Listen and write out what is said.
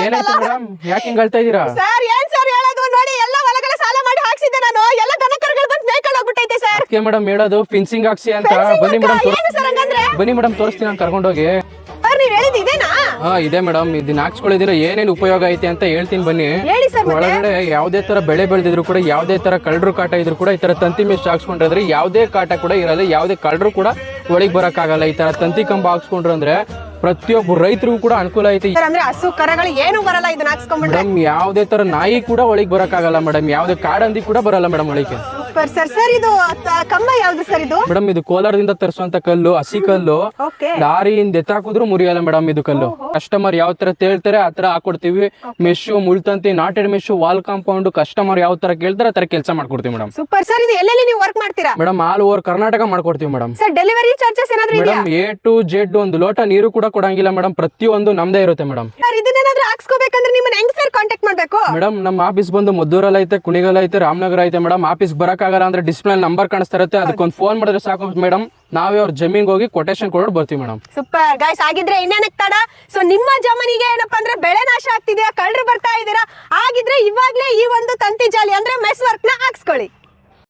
ಏನಾಯ್ತು ಮೇಡಮ್ ಯಾಕೆ ಹಿಂಗ್ ಹೇಳ್ತಾ ಇದೀರಾ? ಸರ್ ಏನ್ ಸರ್ ಹೇಳೋದು ನೋಡಿ, ಎಲ್ಲ ಹೊಲಗಳ ಸಾಲ ಮಾಡಿ ಹಾಕ್ಸಿದ್ದೆ ನಾನು, ಎಲ್ಲ ದನ ಕರುಗಳು ಬಂದು ಮೇಯ್ಕೊಂಡು ಹೋಗ್ಬಿಟ್ಟೈತೆ ಸರ್. ಅದಕ್ಕೆ ಮೇಡಮ್ ಹೇಳೋದು ಫಿನ್ಸಿಂಗ್ ಹಾಕ್ಸಿ ಅಂತ. ಬನ್ನಿ ಮೇಡಮ್ ಬನ್ನಿ ಮೇಡಮ್ ತೋರಿಸ್ತೀನಿ ನಾನು ಕರ್ಕೊಂಡೋಗಿ. ಸರ್ ನೀವ್ ಹೇಳಿದ್ ಇದೇನಾ? ಹಾ ಇದೆ ಮೇಡಮ್, ಇದನ್ನ ಹಾಕ್ಸ್ಕೊಳ್ಳಿದಿರ ಏನೇನ್ ಉಪಯೋಗ ಐತೆ ಅಂತ ಹೇಳ್ತೀನಿ ಬನ್ನಿ. ಹೇಳಿ ಸರ್. ಒಳಗಡೆ ಯಾವ್ದೇ ತರ ಬೆಳೆ ಬೆಳೆದಿದ್ರು ಕೂಡ, ಯಾವ್ದೇ ತರ ಕಳ್ಳರು ಕಾಟ ಇದ್ರು ಕೂಡ ಈ ತರ ತಂತಿ ಮೆಶ್ ಹಾಕ್ಸ್ಕೊಂಡ್ರೆ ಯಾವ್ದೇ ಕಾಟ ಕೂಡ ಇರಲ್ಲ, ಯಾವ್ದೇ ಕಳ್ಳರು ಕೂಡ ಒಳಗ್ ಬರಕ್ ಆಗಲ್ಲ. ಈ ತರ ತಂತಿ ಕಂಬ ಹಾಕ್ಸ್ಕೊಂಡ್ರು ಅಂದ್ರೆ ಪ್ರತಿಯೊಬ್ಬ ರೈತರಿಗೂ ಕೂಡ ಅನುಕೂಲ ಐತಿ. ಅಂದ್ರೆ ಹಸು ಕರಗಳು ಏನು ಬರಲ್ಲ ಇದನ್ನ ಹಾಕ್ಸ್ಕೊಂಡ್ಬಿಟ್ರೆ. ಮೇಡಮ್ ಯಾವ್ದೇ ತರ ನಾಯಿ ಕೂಡ ಒಳಗ್ ಬರಕ್ ಆಗಲ್ಲ ಮೇಡಮ್, ಯಾವ್ದೇ ಕಾಡಂದಿ ಕೂಡ ಬರಲ್ಲ ಮೇಡಮ್ ಒಳಗೆ. Super sir. ಸರ್ ಇದು ಕಂಬ ಯಾವ್ದು ಸರ್ ಇದು? ಮೇಡಮ್ ಇದು ಕೋಲಾರದಿಂದ ತರಿಸುವಂತ ಕಲ್ಲು, ಹಸಿ ಕಲ್ಲು. ಓಕೆ. ಲಾರಿಯಿಂದ ಎತ್ತಾಕಿದ್ರು ಮುರಿಯಲ್ಲ ಮೇಡಮ್ ಇದು ಕಲ್ಲು. ಕಸ್ಟಮರ್ ಯಾವ ತರ ಹೇಳ್ತಾರೆ ಆ ತರ ಹಾಕೊಡ್ತೀವಿ. ಮೆಶು, ಮುಳ್ತಂತಿ, knotted mesh, wall compound, customer ಯಾವ ತರ ಕೇಳ್ತಾರೆ ಆ ತರ ಕೆಲಸ ಮಾಡ್ಕೊಡ್ತೀವಿ ಮೇಡಮ್. Super sir. ಇದು ಎಲ್ಲೆಲ್ಲಿ ನೀವು ವರ್ಕ್ ಮಾಡ್ತೀರಾ? ಮೇಡಮ್ ಆಲ್ ಓವರ್ ಕರ್ನಾಟಕ ಮಾಡ್ಕೊಡ್ತೀವಿ ಮೇಡಮ್. ಸರ್ ಡೆಲಿವರಿ ಚಾರ್ಜಸ್ ಏನಾದ್ರು ಇದೆಯಾ? ಮೇಡಮ್ A to Z ಒಂದು ಲೋಟ ನೀರು ಕೂಡ ಕೊಡಂಗಿಲ್ಲ ಮೇಡಮ್, ಪ್ರತಿಯೊಂದು ನಮ್ದೇ ಇರುತ್ತೆ ಮೇಡಮ್. ಸರ್ ಇದನ್ನೇನಾದ್ರೂ ಹಾಕ್ಸ್ಕೋಬೇಕಂದ್ರೆ ನಿಮ್ಮನ್ನ ಹೆಂಗ್ ಸರ್ ಕಾಂಟ್ಯಾಕ್ಟ್ ಮಾಡ್ಬೇಕು? ಮೇಡಮ್ ನಮ್ಮ ಆಫೀಸ್ ಬಂದು ಮದ್ದೂರಲ್ಲಿ ಐತೆ, ಕುಣಿಗಲ್ ಐತೆ, ರಾಮನಗರ ಐತೆ ಮೇಡಮ್. ಆಫೀಸ್ ಬರಕ್ಕಾಗಲ್ಲ ಅಂದ್ರೆ ಡಿಸ್ಪ್ಲೇ ನಂಬರ್ ಕಾಣಿಸ್ತಾ ಇರುತ್ತೆ, ಅದಕ್ಕೊಂದು ಫೋನ್ ಮಾಡಿದ್ರೆ ಸಾಕು ಮೇಡಮ್. ನಾವೇ ಅವ್ರ ಜಮೀನ್ಗೆ ಹೋಗಿ ಕೊಟೇಶನ್ ಕೊಡೋದು ಬರ್ತೀವಿ ಮೇಡಮ್. Super guys. ಆಗಿದ್ರೆ ಇನ್ನೇನಕ್ಕೆ ತಡ? ಸೊ ನಿಮ್ಮ ಜಮೀನಿಗೆ ಏನಪ್ಪಾ ಅಂದ್ರೆ ಬೆಳೆ ನಾಶ ಆಗ್ತಿದೆ, ಕಳ್ಳರು ಬರ್ತಾ ಇದ್ದೀರಾ, ಆಗಿದ್ರೆ ಇವಾಗ್ಲೇ ಈ ಒಂದು ತಂತಿ ಜಾಲಿ ಅಂದ್ರೆ ಮೆಸ್ ವರ್ಕ್ ನ ಹಾಕ್ಸ್ಕೊಳ್ಳಿ.